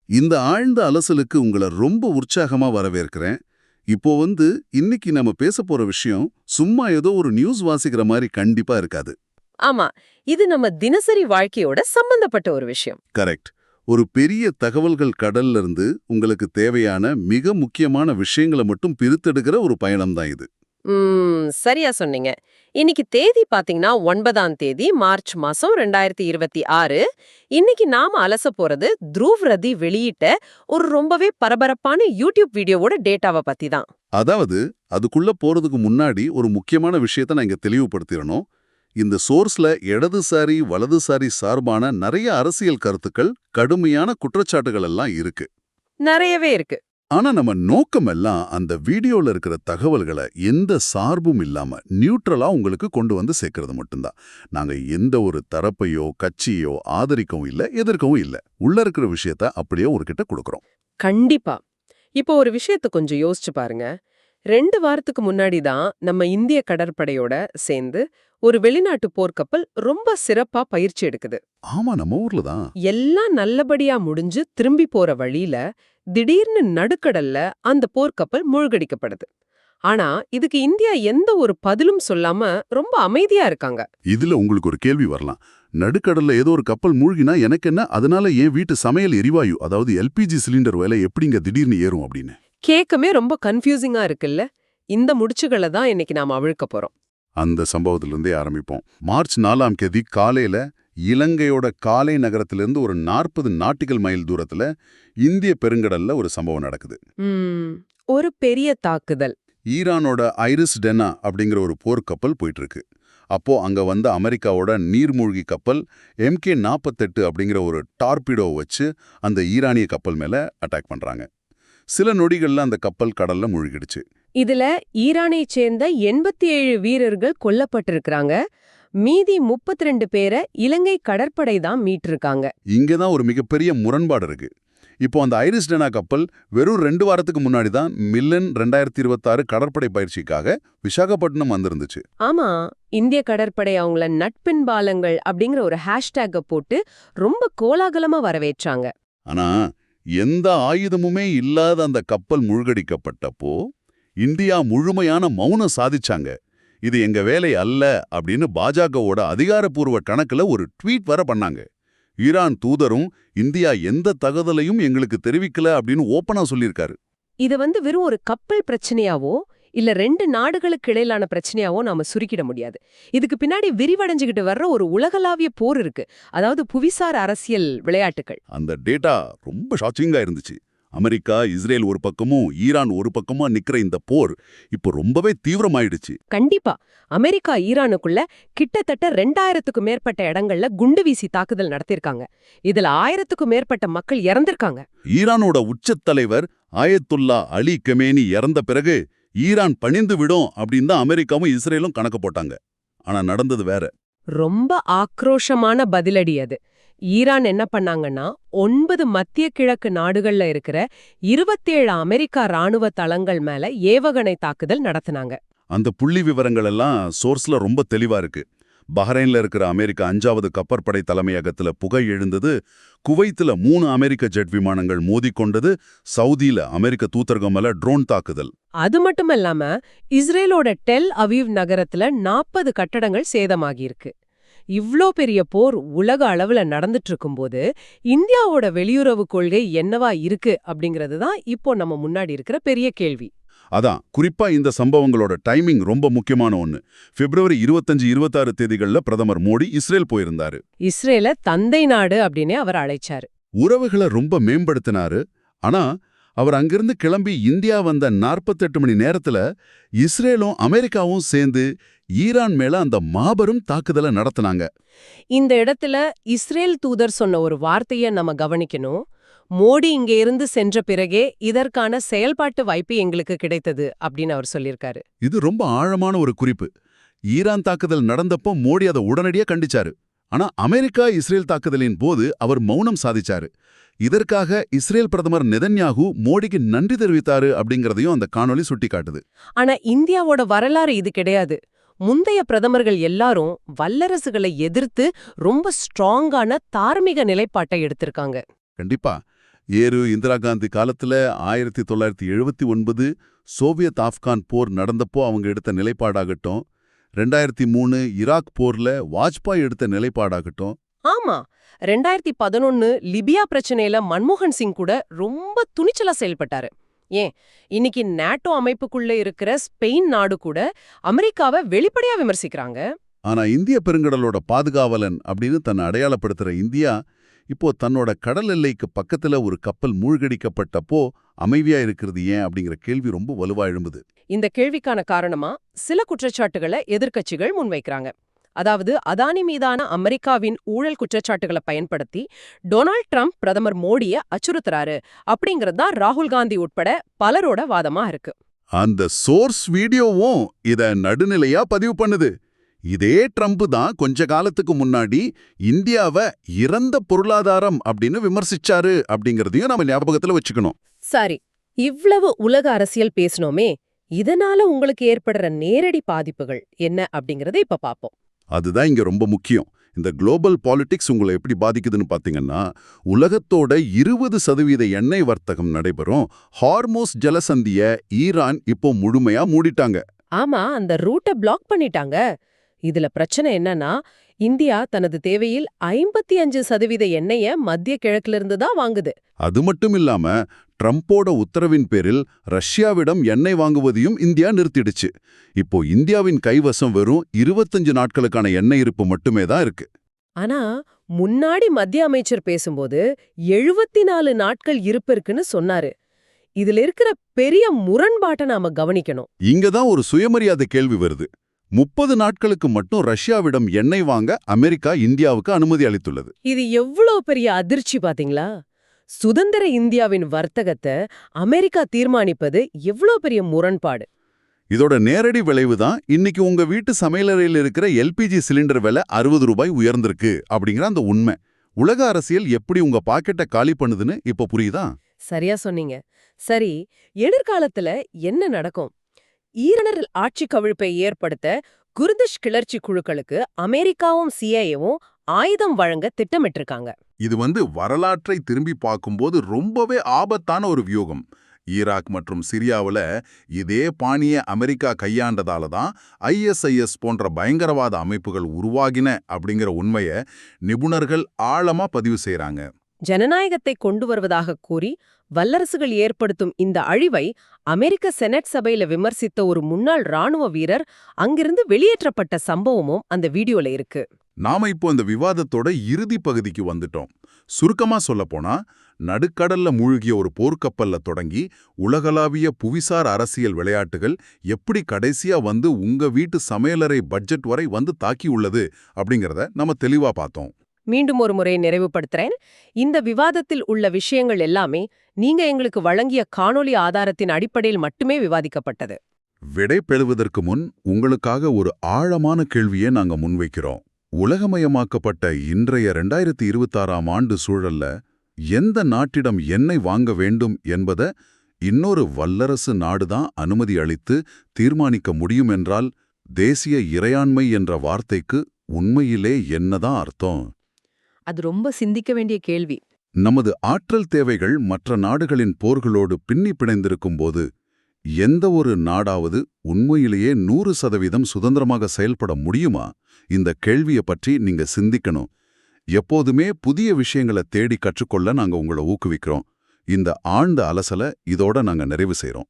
இந்த ஆழ்ந்த அலசலுக்கு உங்களை ரொம்ப உற்சாகமா வரவேற்கிறேன். இப்போ இன்னைக்கு நம்ம பேச போற விஷயம் சும்மா ஏதோ ஒரு நியூஸ் வாசிக்கிற மாதிரி கண்டிப்பா இருக்காது. ஆமா, இது நம்ம தினசரி வாழ்க்கையோட சம்பந்தப்பட்ட ஒரு விஷயம். கரெக்ட். ஒரு பெரிய தகவல்கள் கடல்ல இருந்து உங்களுக்கு தேவையான மிக முக்கியமான விஷயங்களை மட்டும் பிரித்தெடுக்கிற ஒரு பயணம் தான் இது. சரியா சொன்னீங்க. இன்னைக்கு தேதி பாத்தீங்கன்னா 9ஆம் தேதி மார்ச் மாசம் 2026. இன்னைக்கு நாம அலச போறது த்ருவ் ரதி வெளியிட்ட ஒரு ரொம்பவே பரபரப்பான யூடியூப் வீடியோவோட டேட்டாவை பத்தி தான். அதாவது அதுக்குள்ள போறதுக்கு முன்னாடி ஒரு முக்கியமான விஷயத்தை நான் இங்க தெளிவுபடுத்திடணும். இந்த சோர்ஸ்ல இடதுசாரி வலதுசாரி சார்பான நிறைய அரசியல் கருத்துக்கள், கடுமையான குற்றச்சாட்டுகள் எல்லாம் இருக்கு. நிறையவே இருக்கு. ஆனா நம்ம நோக்கம் எல்லாம் அந்த வீடியோல இருக்கிற தகவல்களை எந்த சார்பும் இல்லாம நியூட்ரலா உங்களுக்கு கொண்டு சேர்க்கறது மட்டும்தான். நாங்க எந்த ஒரு தரப்பையோ கட்சியோ ஆதரிக்கவும் இல்ல, எதிர்க்கவும் இல்ல. உள்ள இருக்கிற விஷயத்த அப்படியே ஒரு கிட்ட கொடுக்கறோம். கண்டிப்பா. இப்போ ஒரு விஷயத்தை கொஞ்சம் யோசிச்சு பாருங்க. 2 வாரத்துக்கு முன்னாடி தான் நம்ம இந்திய கடற்படையோட சேர்ந்து ஒரு வெளிநாட்டு போர்க்கப்பல் ரொம்ப சிறப்பா பயிற்சி எடுக்குது. ஆமா, நம்ம ஊர்ல தான். எல்லாம் நல்லபடியா முடிஞ்சு திரும்பி போற வழியில திடீர்னு நடுக்கடல்ல அந்த போர்க்கப்பல் மூழ்கடிக்கப்படுது. ஆனா இதுக்கு இந்தியா எந்த ஒரு பதிலும் சொல்லாம ரொம்ப அமைதியா இருக்காங்க. இதுல உங்களுக்கு ஒரு கேள்வி வரலாம். நடுக்கடல்ல ஏதோ ஒரு கப்பல் மூழ்கினா எனக்கு என்ன, அதனால என் வீட்டு சமையல் எரிவாயு, அதாவது எல்பிஜி சிலிண்டர் விலை எப்படிங்க திடீர்னு ஏறும் அப்படின்னு. கேட்கமே ரொம்ப கன்ஃபியூசிங்கா இருக்குல்ல. இந்த முடிச்சுகளை தான் இன்னைக்கு நாம அவிழ்க்க போறோம். அந்த சம்பவத்திலிருந்தே ஆரம்பிப்போம். மார்ச் 4ஆம் தேதி காலையில இலங்கையோட காலை நகரத்திலிருந்து ஒரு 40 நாட்டிகல் மைல் தூரத்துல இந்திய பெருங்கடல்ல ஒரு சம்பவம் நடக்குது. ஒரு பெரிய தாக்குதல். ஈரானோட ஐரிஸ் டெனா அப்படிங்கிற ஒரு போர்க்கப்பல் போயிட்டு இருக்கு. அப்போ அங்க அமெரிக்காவோட நீர்மூழ்கி கப்பல் MK-48 அப்படிங்கிற ஒரு டார்பிடோ வச்சு அந்த ஈரானிய கப்பல் மேல அட்டாக் பண்றாங்க. சில நொடிகள்ல அந்த கப்பல் கடல்ல மூழ்கிடுச்சு. இதுல ஈரானை சேர்ந்த 87 வீரர்கள் கொல்லப்பட்டிருக்கிறாங்க. மீதி 32 பேரை இலங்கை கடற்படை தான் மீட்டிருக்காங்க. இங்கதான் ஒரு மிகப்பெரிய முரண்பாடு இருக்கு. இப்போ அந்த ஐரிஸ் டெனா கப்பல் வெறும் 2 வாரத்துக்கு முன்னாடி தான் மில்லன் 2026 கடற்படை பயிற்சிக்காக விசாகப்பட்டினம் வந்திருந்துச்சு. ஆமா, இந்திய கடற்படை அவங்கள நட்பின் பாலங்கள் அப்படிங்கிற ஒரு ஹேஷ்டேக போட்டு ரொம்ப கோலாகலமா வரவேற்றாங்க. ஆனா எந்த ஆயுதமுமே இல்லாத அந்த கப்பல் மூழ்கடிக்கப்பட்டப்போ இந்தியா முழுமையான மௌனம் சாதிச்சாங்க. இது எங்க வேலை அல்ல அப்படின்னு பாஜகவோட அதிகாரப்பூர்வ கணக்குல ஒரு ட்வீட் வர பண்ணாங்க. ஈரான் தூதரும் இந்தியா எந்த தகவலையும் எங்களுக்கு தெரிவிக்கல அப்படின்னு ஓப்பனா சொல்லியிருக்காரு. இது வெறும் ஒரு கப்பல் பிரச்சனையாவோ இல்ல 2 நாடுகளுக்கு இடையிலான பிரச்சனையாவோ நாம சுருக்கிட முடியாது. இதுக்கு பின்னாடி விரிவடைஞ்சுகிட்டு வர்ற ஒரு உலகளாவிய போர் இருக்கு. அதாவது புவிசார் அரசியல் விளையாட்டுகள். அந்த டேட்டா ரொம்ப ஷாக்கிங்கா இருந்துச்சு. அமெரிக்கா, இஸ்ரேல் ஒரு பக்கமும் ஈரான் ஒரு பக்கமா நிக்கிற இந்த போர் இப்போ ரொம்பவே தீவிரமாயிடுச்சு. கண்டிப்பா. அமெரிக்கா ஈரானுக்குள்ள கிட்டத்தட்ட 2000க்கும் மேற்பட்ட இடங்கள்ல குண்டு வீசி தாக்குதல் நடத்திருக்காங்க. இதுல 1000க்கும் மேற்பட்ட மக்கள் இறந்திருக்காங்க. ஈரானோட உச்சத் தலைவர் ஆயத்துல்லா அலி கமேனி இறந்த பிறகு ஈரான் பணிந்து விடும் அப்படின்னு தான் அமெரிக்காவும் இஸ்ரேலும் கணக்கு போட்டாங்க. ஆனா நடந்தது வேற. ரொம்ப ஆக்ரோஷமான பதிலடி அது. ஈரான் என்ன பண்ணாங்கன்னா 9 மத்திய கிழக்கு நாடுகள்ல இருக்கிற 27 அமெரிக்கா ராணுவ தளங்கள் மேல ஏவகணை தாக்குதல் நடத்தினாங்க. அந்த புள்ளி விவரங்கள் எல்லாம் சோர்ஸ்ல ரொம்ப தெளிவா இருக்கு. பஹ்ரைன்ல இருக்கிற அமெரிக்க 5வது கப்பற்படை தலைமையகத்துல புகை எழுந்தது, குவைத்துல 3 அமெரிக்க ஜெட் விமானங்கள் மோதிக்கொண்டது, சவுதியில அமெரிக்க தூதரகம் மேல ட்ரோன் தாக்குதல். அது மட்டுமல்லாம இஸ்ரேலோட டெல் அவீவ் நகரத்துல 40 கட்டடங்கள் சேதமாகியிருக்கு. இவ்ளோ பெரிய போர் உலக அளவுல நடந்துட்டு இருக்கும்போது இந்தியாவோட வெளியுறவு கொள்கை என்னவா இருக்கு அப்படிங்கிறது தான் இப்போ நம்ம முன்னாடி இருக்கிற பெரிய கேள்வி. அதான் குறிப்பா இந்த சம்பவங்களோட டைமிங் ரொம்ப முக்கியமான ஒண்ணு. பிப்ரவரி 25, 26 தேதிகள்ல பிரதமர் மோடி இஸ்ரேல் போயிருந்தாரு. இஸ்ரேல தந்தை நாடு அப்படின்னு அவர் அழைச்சாரு. உறவுகளை ரொம்ப மேம்படுத்தினாரு. ஆனா அவர் அங்கிருந்து கிளம்பி இந்தியா வந்த 48 மணி நேரத்துல இஸ்ரேலும் அமெரிக்காவும் சேர்ந்து ஈரான் மேல அந்த மாபெரும் தாக்குதலை நடத்தினாங்க. இந்த இடத்துல இஸ்ரேல் தூதர் சொன்ன ஒரு வார்த்தைய நம்ம கவனிக்கணும். மோடி இங்க இருந்து சென்ற பிறகே இதற்கான செயல்பாட்டு வாய்ப்பு எங்களுக்கு கிடைத்தது அப்படின்னு அவர் சொல்லியிருக்காரு. இது ரொம்ப ஆழமான ஒரு குறிப்பு. ஈரான் தாக்குதல் நடந்தப்போ மோடி அதை உடனடியா கண்டிச்சாரு. ஆனா அமெரிக்கா இஸ்ரேல் தாக்குதலின் போது அவர் மௌனம் சாதிச்சாரு. இதற்காக இஸ்ரேல் பிரதமர் நெதன்யாகு மோடிக்கு நன்றி தெரிவித்தாரு அப்படிங்கறதையும் அந்த காணொளி சுட்டிக்காட்டுது. ஆனா இந்தியாவோட வரலாறு இது கிடையாது. முந்தைய பிரதமர்கள் எல்லாரும் வல்லரசுகளை எதிர்த்து ரொம்ப ஸ்ட்ராங்கான தார்மீக நிலைப்பாட்டை எடுத்திருக்காங்க. கண்டிப்பா. இந்திரா காந்தி காலத்துல 1979 சோவியத் ஆப்கான் போர் நடந்தப்போ அவங்க எடுத்த நிலைப்பாடாகட்டும், 2003 ஈராக் போர்ல வாஜ்பாய் எடுத்த நிலைப்பாடாகட்டும், ஆமா, 2011 லிபியா பிரச்சனையில மன்மோகன் சிங் கூட ரொம்ப துணிச்சலா செயல்பட்டாரு. ஏன், இன்னைக்கு நேட்டோ அமைப்புக்குள்ள இருக்கிற ஸ்பெயின் நாடு கூட அமெரிக்காவை வெளிப்படையா விமர்சிக்கிறாங்க. ஆனா இந்திய பெருங்கடலோட பாதுகாவலன் அப்படின்னு தன்னை அடையாளப்படுத்துற இந்தியா இப்போ தன்னோட கடல் எல்லைக்கு பக்கத்துல ஒரு கப்பல் மூழ்கடிக்கப்பட்டப்போ அமைதியா இருக்கிறது ஏன் அப்படிங்கிற கேள்வி ரொம்ப வலுவா எழும்புது. இந்த கேள்விக்கான காரணமா சில குற்றச்சாட்டுகளை எதிர்க்கட்சிகள் முன்வைக்கிறாங்க. அதாவது அதானி மீதான அமெரிக்காவின் ஊழல் குற்றச்சாட்டுகளை பயன்படுத்தி டொனால்ட் ட்ரம்ப் பிரதமர் மோடியை அச்சுறுத்துறாரு அப்படிங்கிறது தான் ராகுல் காந்தி உட்பட பலரோட வாதமா இருக்கு. அந்த சோர்ஸ் வீடியோவும் இத நடுநிலையா பதிவு பண்ணுது. இதே ட்ரம்ப் தான் கொஞ்ச காலத்துக்கு முன்னாடி இந்தியாவை இறந்த பொருளாதாரம் அப்படின்னு விமர்சிச்சாரு அப்படிங்கறதையும் நம்ம ஞாபகத்துல வச்சுக்கணும். சரி, இவ்வளவு உலக அரசியல் பேசணுமே, இதனால உங்களுக்கு ஏற்படுற நேரடி பாதிப்புகள் என்ன அப்படிங்கறத இப்ப பாப்போம். அதுதான் இங்க ரொம்ப முக்கியம். இந்த குளோபல் பாலிடிக்ஸ் உங்களை எப்படி பாதிக்குதுன்னு பாத்தீங்கன்னா, உலகத்தோட 20% எண்ணெய் வர்த்தகம் நடைபெறும் ஹார்மோஸ் ஜலசந்திய ஈரான் இப்போ முழுமையா மூடிட்டாங்க. ஆமா, அந்த ரூட்டை பிளாக் பண்ணிட்டாங்க. இதுல பிரச்சனை என்னன்னா, இந்தியா தனது தேவையில் 55% எண்ணெய மத்திய கிழக்கிலிருந்து தான் வாங்குது. அது மட்டும் இல்லாம ட்ரம்போட உத்தரவின் பேரில் ரஷ்யாவிடம் எண்ணெய் வாங்குவதையும் இந்தியா நிறுத்திடுச்சு. இப்போ இந்தியாவின் கைவசம் வெறும் 25 நாட்களுக்கான எண்ணெய் இருப்பு மட்டுமே தான் இருக்கு. ஆனா முன்னாடி மத்திய அமைச்சர் பேசும்போது 74 நாட்கள் இருப்பு இருக்குன்னு சொன்னாரு. இதுல இருக்கிற பெரிய முரண்பாட்டை நாம கவனிக்கணும். இங்கதான் ஒரு சுயமரியாதை கேள்வி வருது. 30 நாட்களுக்கு மட்டும் ரஷ்யாவிடம் எண்ணெய் வாங்க அமெரிக்கா இந்தியாவுக்கு அனுமதி அளித்துள்ளது. இது எவ்வளவு பெரிய அதிர்ச்சி பாத்தீங்களா? சுதந்திர இந்தியாவின் வர்த்தகத்தை அமெரிக்கா தீர்மானிப்பது எவ்வளவு பெரிய முரண்பாடு. இதோட நேரடி விளைவு தான் இன்னைக்கு உங்க வீட்டு சமையலறையில் இருக்கிற எல்பிஜி சிலிண்டர் விலை 60 ரூபாய் உயர்ந்திருக்கு அப்படிங்கிற அந்த உண்மை. உலக அரசியல் எப்படி உங்க பாக்கெட்டை காலி பண்ணுதுன்னு இப்ப புரியுதா? சரியா சொன்னீங்க. சரி, எதிர்காலத்துல என்ன நடக்கும்? ஈரான் ஆட்சி கவிழ்ப்பை ஏற்படுத்த குர்திஷ் கிளர்ச்சி குழுக்களுக்கு அமெரிக்காவும் சிஐஏவும் ஆயுதம் வழங்க திட்டமிட்டிருக்காங்க. இது வரலாற்றை திரும்பி பார்க்கும்போது ரொம்பவே ஆபத்தான ஒரு வியூகம். ஈராக் மற்றும் சிரியாவுல இதே பாணிய அமெரிக்கா கையாண்டதால தான் ஐஎஸ்ஐஎஸ் போன்ற பயங்கரவாத அமைப்புகள் உருவாகின அப்படிங்கிற உண்மையை நிபுணர்கள் ஆழமா பதிவு செய்றாங்க. ஜனநாயகத்தை கொண்டு வருவதாக கூறி வல்லரசுகள் ஏற்படுத்தும் இந்த அழிவை அமெரிக்க செனட் சபையில விமர்சித்த ஒரு முன்னாள் ராணுவ வீரர் அங்கிருந்து வெளியேற்றப்பட்ட சம்பவமும் அந்த வீடியோல இருக்கு. நாம இப்போ இந்த விவாதத்தோட இறுதி பகுதிக்கு வந்துட்டோம். சுருக்கமா சொல்லப்போனா, நடுக்கடல்ல மூழ்கிய ஒரு போர்க்கப்பல்ல தொடங்கி உலகளாவிய புவிசார் அரசியல் விளையாட்டுகள் எப்படி கடைசியா உங்க வீட்டு சமையலறை பட்ஜெட் வரை தாக்கியுள்ளது அப்படிங்கறத நம்ம தெளிவா பார்த்தோம். மீண்டும் ஒரு முறை நிறைவுபடுத்துறேன். இந்த விவாதத்தில் உள்ள விஷயங்கள் எல்லாமே நீங்க எங்களுக்கு வழங்கிய காணொளி ஆதாரத்தின் அடிப்படையில் மட்டுமே விவாதிக்கப்பட்டது. விடை பெறுவதற்கு முன் உங்களுக்காக ஒரு ஆழமான கேள்வியை நாங்க முன்வைக்கிறோம். உலகமயமாக்கப்பட்ட இன்றைய 2026ஆம் ஆண்டு சூழல்ல எந்த நாட்டிடம் எண்ணெய் வாங்க வேண்டும் என்பதை இன்னொரு வல்லரசு நாடுதான் அனுமதி அளித்து தீர்மானிக்க முடியும் என்றால், தேசிய இறையாண்மை என்ற வார்த்தைக்கு உண்மையிலே என்னதான் அர்த்தம்? அது ரொம்ப சிந்திக்க வேண்டிய கேள்வி. நமது ஆற்றல் தேவைகள் மற்ற நாடுகளின் போர்களோடு பின்னி பிணைந்திருக்கும் போது எந்த ஒரு நாடாவது உண்மையிலேயே 100% சுதந்திரமாக செயல்பட முடியுமா? இந்த கேள்வியை பற்றி நீங்க சிந்திக்கணும். எப்போதுமே புதிய விஷயங்களை தேடி கற்றுக்கொள்ள நாங்க உங்களை ஊக்குவிக்கிறோம். இந்த ஆழ்ந்த அலசலை இதோட நாங்க நிறைவு செய்றோம்.